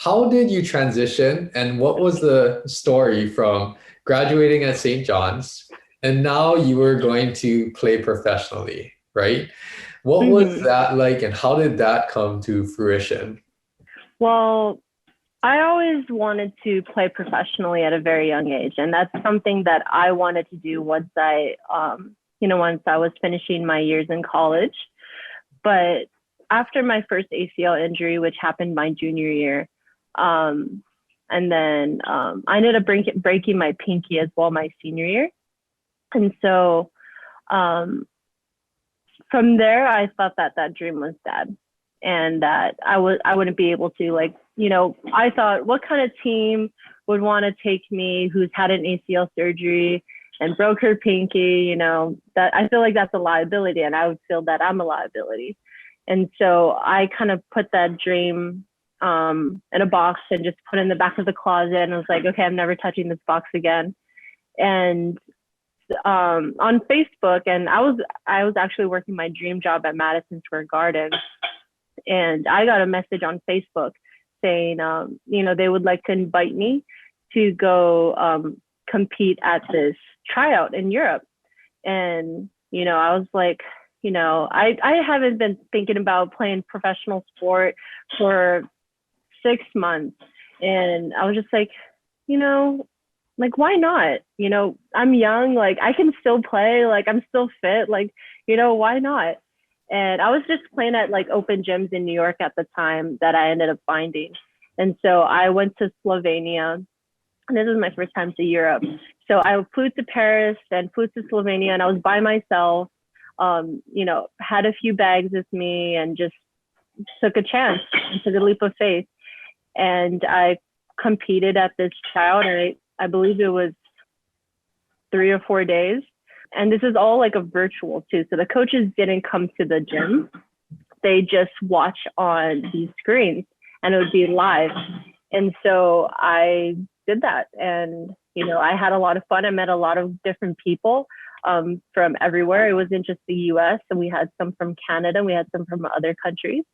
how did you transition and what was the story from graduating at St. John's and now you were going to play professionally, right? What was Hmm. that like and how did that come to fruition? Well, I always wanted to play professionally at a very young age, and that's something that I wanted to do once I was finishing my years in college. But after my first ACL injury, which happened my junior year, um, and then I ended up breaking my pinky as well my senior year, and so um, from there, I thought that that dream was dead, and that I wouldn't be able to, I thought, what kind of team would want to take me who's had an ACL surgery and broke her pinky? That I feel like that's a liability, and I would feel that I'm a liability. And so I kind of put that dream in a box and just put it in the back of the closet, and I was like, okay, I'm never touching this box again. And on Facebook, and I was actually working my dream job at Madison Square Garden, and I got a message on Facebook saying, they would like to invite me to go compete at this tryout in Europe. And I was like, I haven't been thinking about playing professional sport for 6 months, and I was just like, you know, like why not? I'm young, like I can still play, like I'm still fit, like why not? And I was just playing at like open gyms in New York at the time that I ended up finding. And so I went to Slovenia, and this was my first time to Europe. So I flew to Paris and flew to Slovenia, and I was by myself. Had a few bags with me and just took a chance and took a leap of faith. And I competed at this tryout. I believe it was 3 or 4 days. And this is all like a virtual too. So the coaches didn't come to the gym. They just watch on these screens, and it would be live. And so I did that. And, I had a lot of fun. I met a lot of different people from everywhere. It wasn't just the US. And we had some from Canada. We had some from other countries.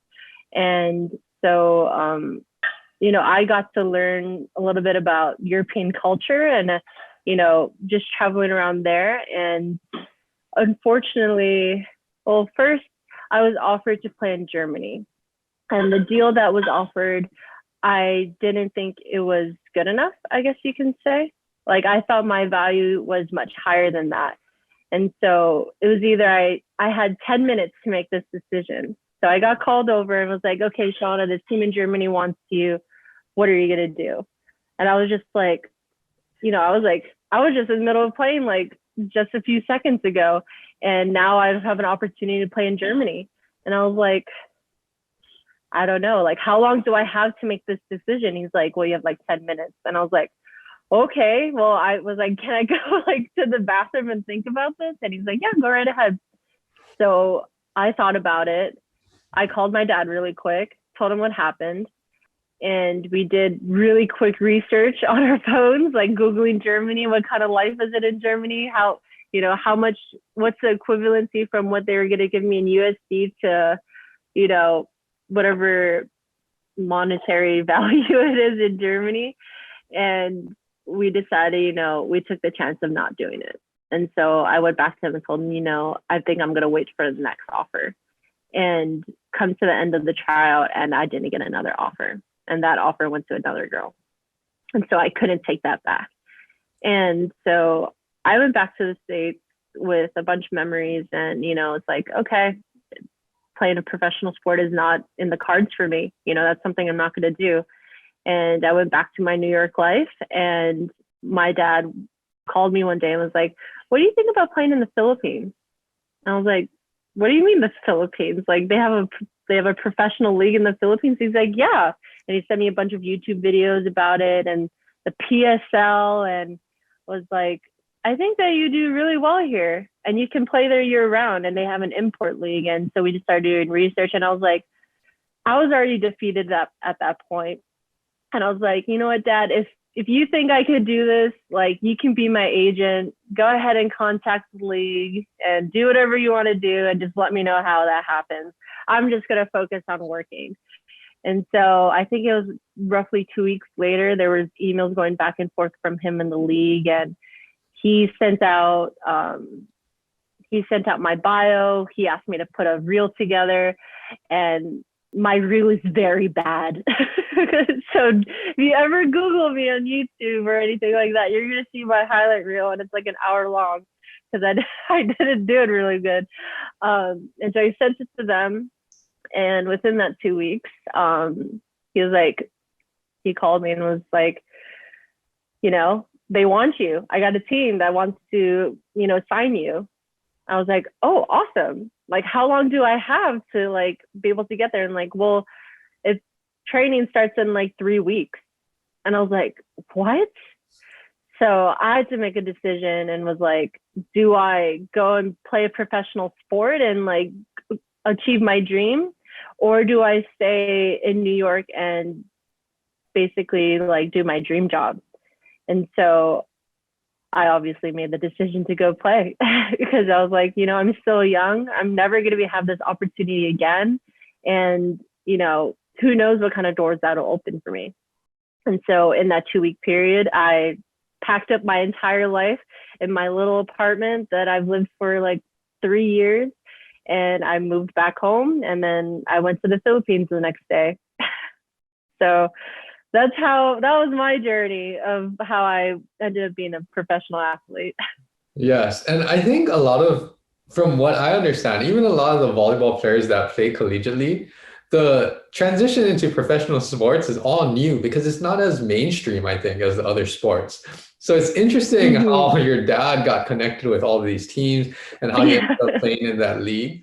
And so, I got to learn a little bit about European culture and, just traveling around there. And unfortunately, well, first I was offered to play in Germany, and the deal that was offered, I didn't think it was good enough, I guess you can say. Like I thought my value was much higher than that. And so it was either I had 10 minutes to make this decision. So I got called over and was like, okay, Shawna, this team in Germany wants you. What are you going to do? And I was just like, I was just in the middle of playing like just a few seconds ago. And now I have an opportunity to play in Germany. And I was like, I don't know, like, how long do I have to make this decision? He's like, well, you have like 10 minutes. And I was like, okay. Well, I was like, can I go like to the bathroom and think about this? And he's like, yeah, go right ahead. So I thought about it. I called my dad really quick, told him what happened. And we did really quick research on our phones, like Googling Germany, what kind of life is it in Germany? How much, what's the equivalency from what they were going to give me in USD to, whatever monetary value it is in Germany. And we decided, we took the chance of not doing it. And so I went back to him and told him, I think I'm going to wait for the next offer, and come to the end of the tryout, and I didn't get another offer. And that offer went to another girl. And so I couldn't take that back. And so I went back to the States with a bunch of memories, and, it's like, okay, playing a professional sport is not in the cards for me. That's something I'm not going to do. And I went back to my New York life, and my dad called me one day and was like, what do you think about playing in the Philippines? And I was like, what do you mean the Philippines? Like they have a professional league in the Philippines? He's like, yeah. And he sent me a bunch of YouTube videos about it and the PSL, and was like, I think that you do really well here and you can play there year round, and they have an import league. And so we just started doing research, and I was like, I was already defeated at that point. And I was like, you know what, Dad, if you think I could do this, like you can be my agent, go ahead and contact the league and do whatever you want to do, and just let me know how that happens. I'm just going to focus on working. And so I think it was roughly 2 weeks later, there was emails going back and forth from him and the league, and he sent out my bio. He asked me to put a reel together, and my reel is very bad. So if you ever Google me on YouTube or anything like that, you're gonna see my highlight reel, and it's like an hour long because I didn't do it really good. And so I sent it to them, and within that 2 weeks, he called me and was like, they want you. I got a team that wants to, sign you. I was like, oh, awesome. Like, how long do I have to like be able to get there? And like, well, if training starts in like 3 weeks. And I was like, what? So I had to make a decision and was like, do I go and play a professional sport and like achieve my dream? Or do I stay in New York and basically like do my dream job? And so I obviously made the decision to go play because I was like, I'm still young. I'm never going to have this opportunity again. And, who knows what kind of doors that'll open for me. And so in that 2-week period, I packed up my entire life in my little apartment that I've lived for like 3 years. And I moved back home, and then I went to the Philippines the next day. So that was my journey of how I ended up being a professional athlete. Yes. And I think from what I understand, even a lot of the volleyball players that play collegiately, the transition into professional sports is all new because it's not as mainstream, I think, as the other sports. So it's interesting how your dad got connected with all of these teams and how you ended up playing in that league.